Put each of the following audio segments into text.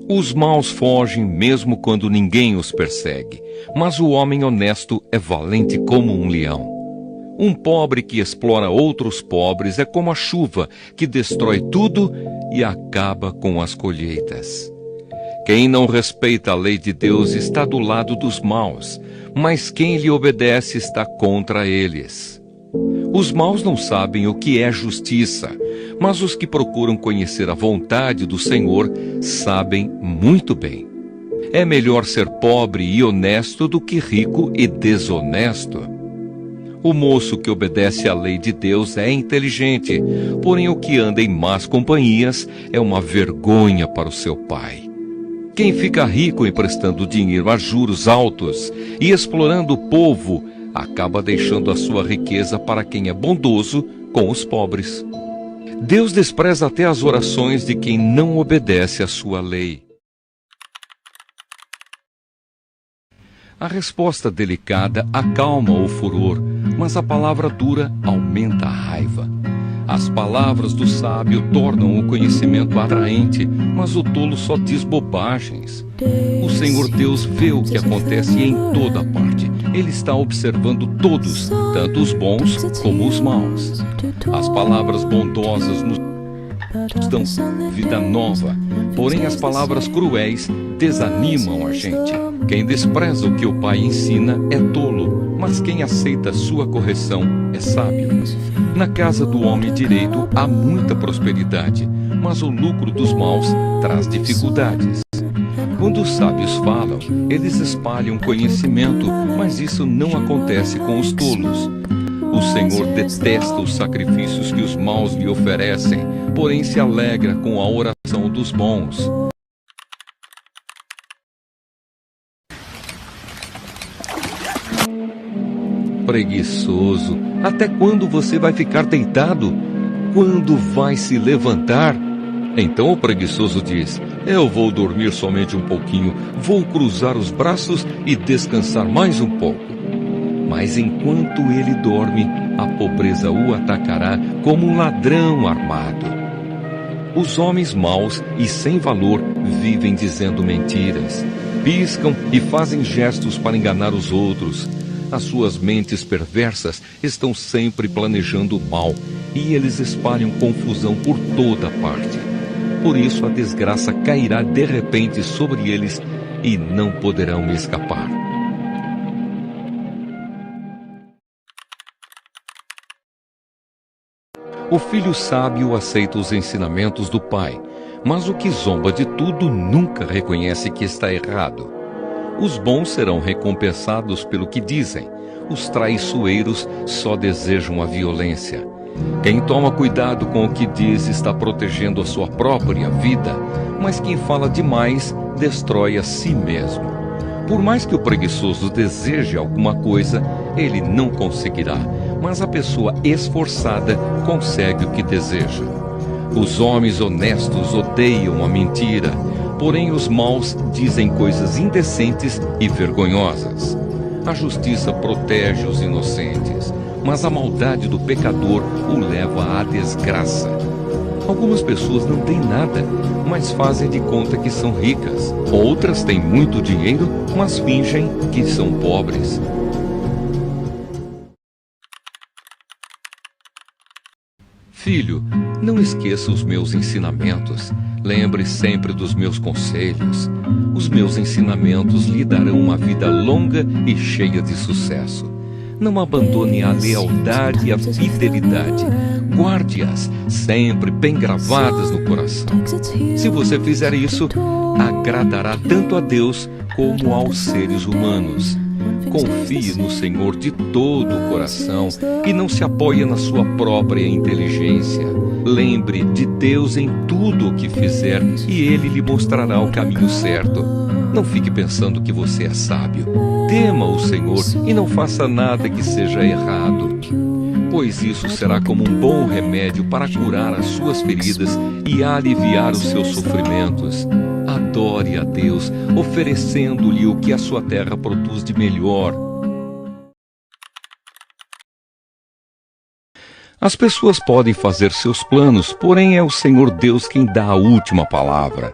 Os maus fogem mesmo quando ninguém os persegue, mas o homem honesto é valente como um leão. Um pobre que explora outros pobres é como a chuva que destrói tudo e acaba com as colheitas. Quem não respeita a lei de Deus está do lado dos maus, mas quem lhe obedece está contra eles. Os maus não sabem o que é justiça, mas os que procuram conhecer a vontade do Senhor sabem muito bem. É melhor ser pobre e honesto do que rico e desonesto. O moço que obedece à lei de Deus é inteligente, porém o que anda em más companhias é uma vergonha para o seu pai. Quem fica rico emprestando dinheiro a juros altos e explorando o povo, acaba deixando a sua riqueza para quem é bondoso com os pobres. Deus despreza até as orações de quem não obedece à sua lei. A resposta delicada acalma o furor, mas a palavra dura aumenta a raiva. As palavras do sábio tornam o conhecimento atraente, mas o tolo só diz bobagens. O Senhor Deus vê o que acontece em toda parte. Ele está observando todos, tanto os bons como os maus. As palavras bondosas nos dão vida nova, porém as palavras cruéis desanimam a gente. Quem despreza o que o pai ensina é tolo, mas quem aceita sua correção é sábio. Na casa do homem direito há muita prosperidade, mas o lucro dos maus traz dificuldades. Quando os sábios falam, eles espalham conhecimento, mas isso não acontece com os tolos. O Senhor detesta os sacrifícios que os maus lhe oferecem, porém se alegra com a oração dos bons. Preguiçoso, até quando você vai ficar deitado? Quando vai se levantar? Então o preguiçoso diz: eu vou dormir somente um pouquinho, vou cruzar os braços e descansar mais um pouco. Mas enquanto ele dorme, a pobreza o atacará como um ladrão armado. Os homens maus e sem valor vivem dizendo mentiras, piscam e fazem gestos para enganar os outros. As suas mentes perversas estão sempre planejando o mal e eles espalham confusão por toda parte. Por isso a desgraça cairá de repente sobre eles e não poderão escapar. O filho sábio aceita os ensinamentos do pai, mas o que zomba de tudo nunca reconhece que está errado. Os bons serão recompensados pelo que dizem. Os traiçoeiros só desejam a violência. Quem toma cuidado com o que diz está protegendo a sua própria vida, mas quem fala demais destrói a si mesmo. Por mais que o preguiçoso deseje alguma coisa, ele não conseguirá, mas a pessoa esforçada consegue o que deseja. Os homens honestos odeiam a mentira, porém os maus dizem coisas indecentes e vergonhosas. A justiça protege os inocentes, mas a maldade do pecador o leva à desgraça. Algumas pessoas não têm nada, mas fazem de conta que são ricas. Outras têm muito dinheiro, mas fingem que são pobres. Filho, não esqueça os meus ensinamentos. Lembre sempre dos meus conselhos. Os meus ensinamentos lhe darão uma vida longa e cheia de sucesso. Não abandone a lealdade e a fidelidade. Guarde-as sempre bem gravadas no coração. Se você fizer isso, agradará tanto a Deus como aos seres humanos. Confie no Senhor de todo o coração e não se apoie na sua própria inteligência. Lembre de Deus em tudo o que fizer e Ele lhe mostrará o caminho certo. Não fique pensando que você é sábio. Tema o Senhor e não faça nada que seja errado, pois isso será como um bom remédio para curar as suas feridas e aliviar os seus sofrimentos. Adore a Deus, oferecendo-lhe o que a sua terra produz de melhor. As pessoas podem fazer seus planos, porém é o Senhor Deus quem dá a última palavra.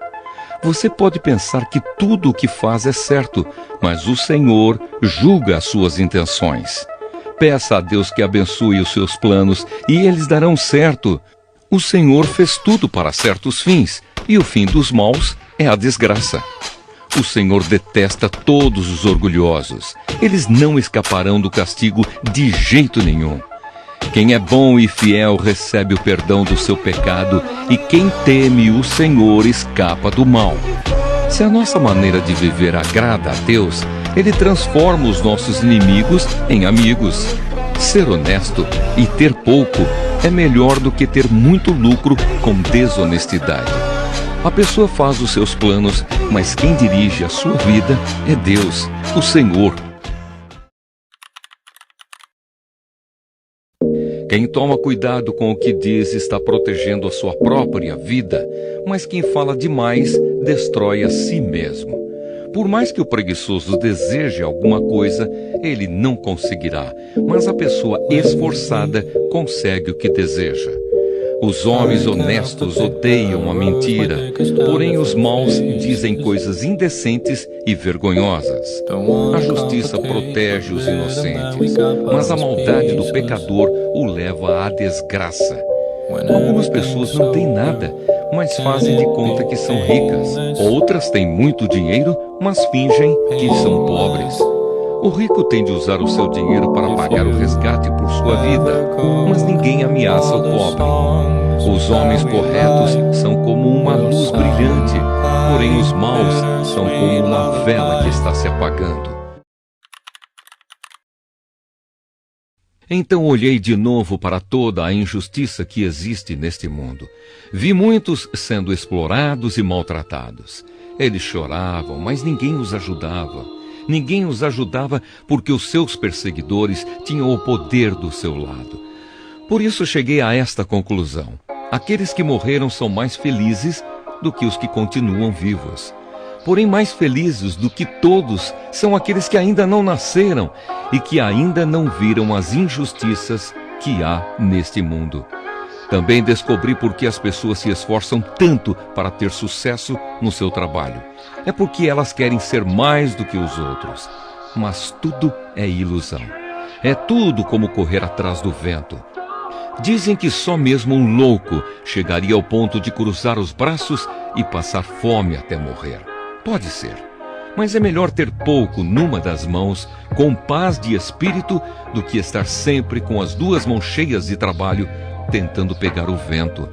Você pode pensar que tudo o que faz é certo, mas o Senhor julga as suas intenções. Peça a Deus que abençoe os seus planos e eles darão certo. O Senhor fez tudo para certos fins, e o fim dos maus é a desgraça. O Senhor detesta todos os orgulhosos. Eles não escaparão do castigo de jeito nenhum. Quem é bom e fiel recebe o perdão do seu pecado, e quem teme o Senhor escapa do mal. Se a nossa maneira de viver agrada a Deus, Ele transforma os nossos inimigos em amigos. Ser honesto e ter pouco é melhor do que ter muito lucro com desonestidade. A pessoa faz os seus planos, mas quem dirige a sua vida é Deus, o Senhor. Quem toma cuidado com o que diz está protegendo a sua própria vida, mas quem fala demais destrói a si mesmo. Por mais que o preguiçoso deseje alguma coisa, ele não conseguirá, mas a pessoa esforçada consegue o que deseja. Os homens honestos odeiam a mentira, porém os maus dizem coisas indecentes e vergonhosas. A justiça protege os inocentes, mas a maldade do pecador o leva à desgraça. Algumas pessoas não têm nada, mas fazem de conta que são ricas. Outras têm muito dinheiro, mas fingem que são pobres. O rico tem de usar o seu dinheiro para pagar o resgate por sua vida, mas ninguém ameaça o pobre. Os homens corretos são como uma luz brilhante, porém os maus são como uma vela que está se apagando. Então olhei de novo para toda a injustiça que existe neste mundo. Vi muitos sendo explorados e maltratados. Eles choravam, mas ninguém os ajudava. Ninguém os ajudava porque os seus perseguidores tinham o poder do seu lado. Por isso cheguei a esta conclusão. Aqueles que morreram são mais felizes do que os que continuam vivos. Porém, mais felizes do que todos são aqueles que ainda não nasceram e que ainda não viram as injustiças que há neste mundo. Também descobri por que as pessoas se esforçam tanto para ter sucesso no seu trabalho. É porque elas querem ser mais do que os outros. Mas tudo é ilusão. É tudo como correr atrás do vento. Dizem que só mesmo um louco chegaria ao ponto de cruzar os braços e passar fome até morrer. Pode ser, mas é melhor ter pouco numa das mãos, com paz de espírito, do que estar sempre com as duas mãos cheias de trabalho, tentando pegar o vento.